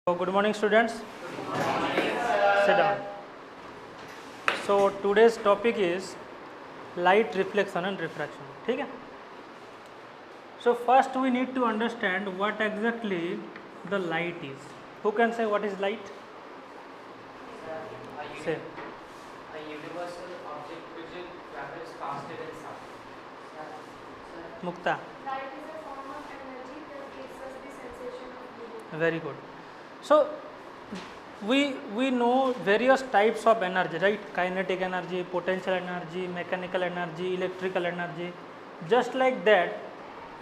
So good morning students. Sit down. So today's topic is light reflection and refraction. ठीक है? So first we need to understand what exactly the light is. Who can say what is light? Say. A universal object which travels faster than sound. Mukta. Light is a form of energy that gives us the sensation of movement. Very good. So we know various types of energy, right? Kinetic energy, potential energy, mechanical energy, electrical energy. Just like that,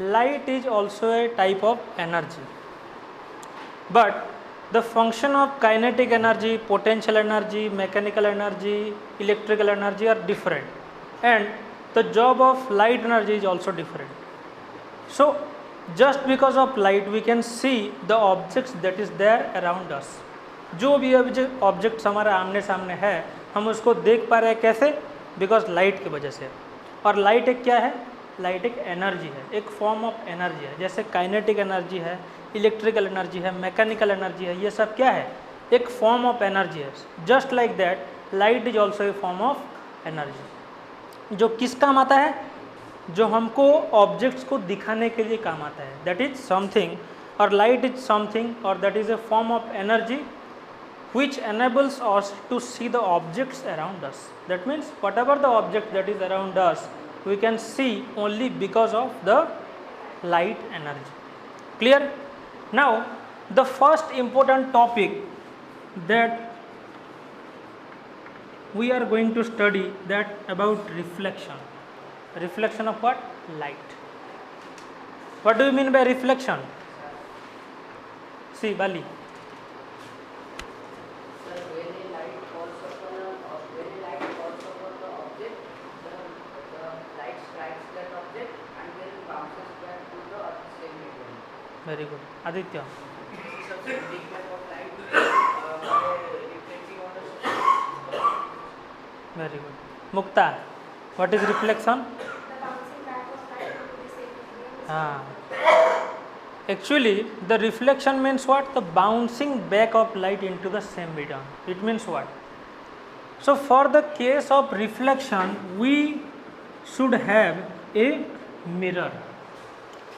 light is also a type of energy. But the function of kinetic energy, potential energy, mechanical energy, electrical energy are different, and the job of light energy is also different. So just because of light we can see the objects that is there around us. जो भी objects हमारे आमने सामने है हम उसको देख पा रहे हैं कैसे? बिकॉज लाइट की वजह से. और लाइट एक क्या है? लाइट एक एनर्जी है, एक फॉर्म ऑफ एनर्जी है. जैसे काइनेटिक एनर्जी है, इलेक्ट्रिकल एनर्जी है, मैकेनिकल एनर्जी है, ये सब क्या है? एक फॉर्म ऑफ एनर्जी है. Just like that light is also a form of energy, जो किस काम आता है? जो हमको ऑब्जेक्ट्स को दिखाने के लिए काम आता है. दैट इज समथिंग, और लाइट इज समथिंग, और that is a form of energy which enables us to see the objects around us. That means whatever the object that is around us we can see only because of the light energy. Clear? Now the first important topic that we are going to study that about reflection. Reflection of what? Light. What do you mean by reflection? See, Bali. Very good. Aditya. Very good. Mukta, what is reflection? The bouncing back of light into the same medium. Actually, the reflection means what? The bouncing back of light into the same medium. It means what? So, for the case of reflection, we should have a mirror.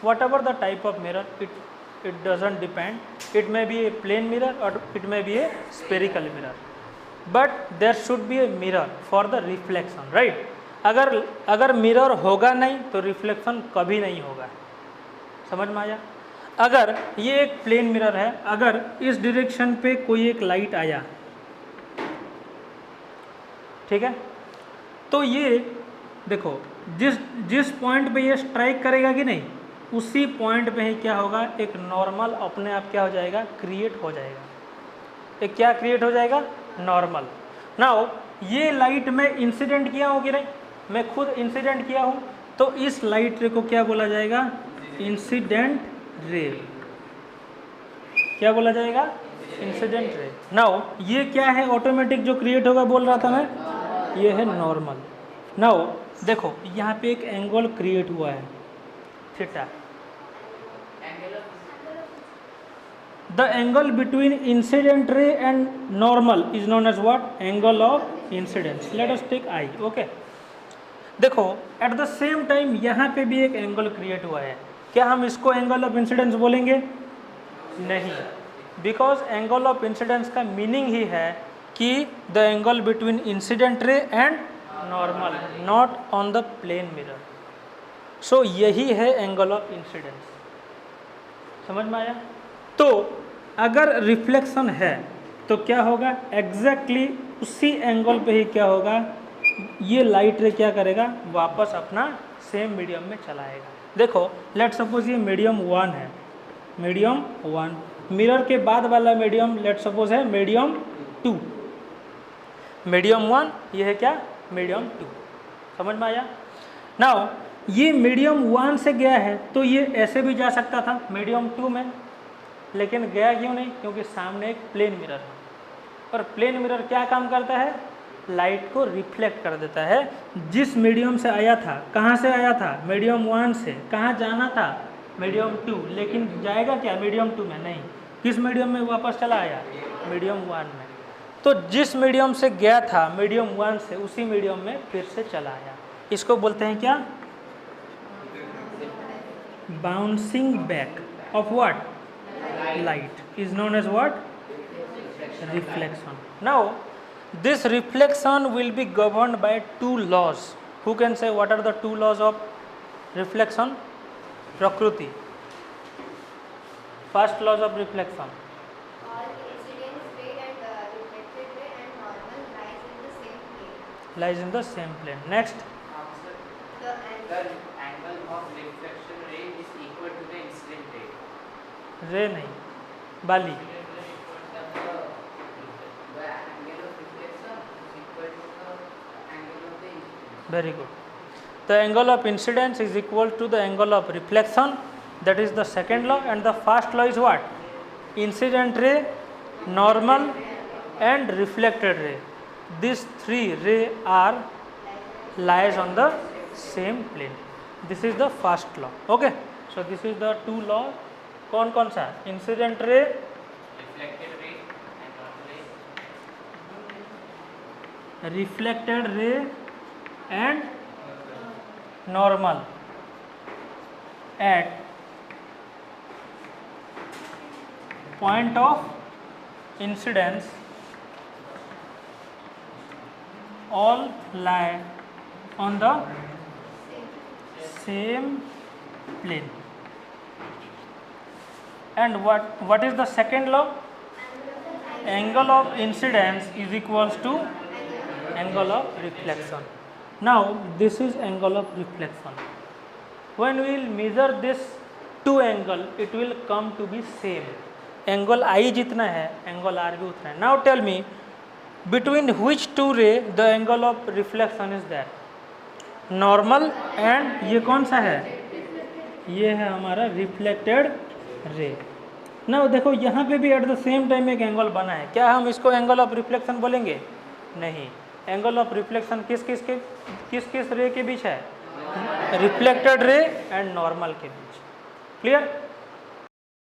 Whatever the type of mirror, it doesn't depend. It may be a plane mirror or it may be a spherical mirror. But there should be a mirror for the reflection, right? अगर mirror होगा नहीं तो reflection कभी नहीं होगा. समझ में आया? अगर ये एक प्लेन मिरर है, अगर इस डायरेक्शन पे कोई एक लाइट आया, ठीक है, तो ये देखो जिस पॉइंट पे ये स्ट्राइक करेगा कि नहीं, उसी पॉइंट पे ही क्या होगा? एक नॉर्मल अपने आप क्या हो जाएगा? क्रिएट हो जाएगा. एक क्या क्रिएट हो जाएगा? नॉर्मल. नाउ ये लाइट में इंसिडेंट किया हो कि नहीं? मैं खुद इंसिडेंट किया हूँ, तो इस लाइट रे को क्या बोला जाएगा? Incident ray. क्या बोला जाएगा? Incident ray. नाउ ये क्या है? ऑटोमेटिक जो क्रिएट होगा बोल रहा था मैं, ये है नॉर्मल. नाउ देखो यहाँ पे एक एंगल क्रिएट हुआ है theta. The angle between incident ray and normal is known as what? Angle of incidence. Let us take I. Okay. देखो at the same time यहाँ पे भी एक एंगल क्रिएट हुआ है. क्या हम इसको एंगल ऑफ इंसिडेंस बोलेंगे? नहीं, बिकॉज एंगल ऑफ इंसिडेंस का मीनिंग ही है कि the angle between incident ray and normal, not on the plane mirror. So यही है एंगल ऑफ इंसिडेंस. समझ में आया? तो अगर रिफ्लेक्शन है तो क्या होगा? एग्जैक्टली उसी एंगल पे ही क्या होगा? ये लाइट रे क्या करेगा? वापस अपना सेम मीडियम में चलाएगा. देखो लेट सपोज ये मीडियम 1 है, मीडियम 1. मिरर के बाद वाला मीडियम लेट सपोज है मीडियम 2. मीडियम 1 ये है क्या? मीडियम 2. समझ में आया? नाउ ये मीडियम 1 से गया है तो ये ऐसे भी जा सकता था मीडियम 2 में, लेकिन गया क्यों नहीं? क्योंकि सामने एक प्लेन मिरर है, और प्लेन मिरर क्या काम करता है? लाइट को रिफ्लेक्ट कर देता है. जिस मीडियम से आया था, कहाँ से आया था? मीडियम 1 से. कहाँ जाना था? मीडियम 2, लेकिन जाएगा क्या मीडियम 2 में? नहीं. किस मीडियम में वापस चला आया? मीडियम 1 में। तो जिस मीडियम से गया था मीडियम 1 से, उसी मीडियम में फिर से चला आया। इसको बोलते हैं क्या? Bouncing back of what? Light is known as what? Reflection. Now this reflection will be governed by two laws. Who can say what are the two laws of reflection? Prakriti. First laws of reflection. All incident ray and reflected ray and normal lies in the same plane. Lies in the same plane. Next. Answer. The The angle of reflection ray is equal to the incident ray. रे नहीं, बाली. The angle of reflection is equal to the angle of the incident. Very good. The angle of incidence is equal to the angle of reflection. That is the second law. And the first law is what? Incident ray, normal and reflected ray. These three ray are lies on the same plane. This is the first law. Okay. So this is the two law. कौन कौन सा? Incident ray, Reflected ray and normal ray. Reflected ray and normal at point of incidence all lie on the same plane. And what is the second law? Angle of incidence is equals to angle of reflection. Now this is angle of reflection. When we will measure this two angle, it will come to be same. Angle I जितना है, angle R भी उतना है. Now tell me, between which two ray the angle of reflection is there? Normal and ये कौन सा है? ये है हमारा reflected रे. नाउ देखो यहाँ पे भी एट द सेम टाइम एक एंगल बना है. क्या हम इसको एंगल ऑफ रिफ्लेक्शन बोलेंगे? नहीं. एंगल ऑफ रिफ्लेक्शन किस रे के बीच है? रिफ्लेक्टेड रे एंड नॉर्मल के बीच. क्लियर?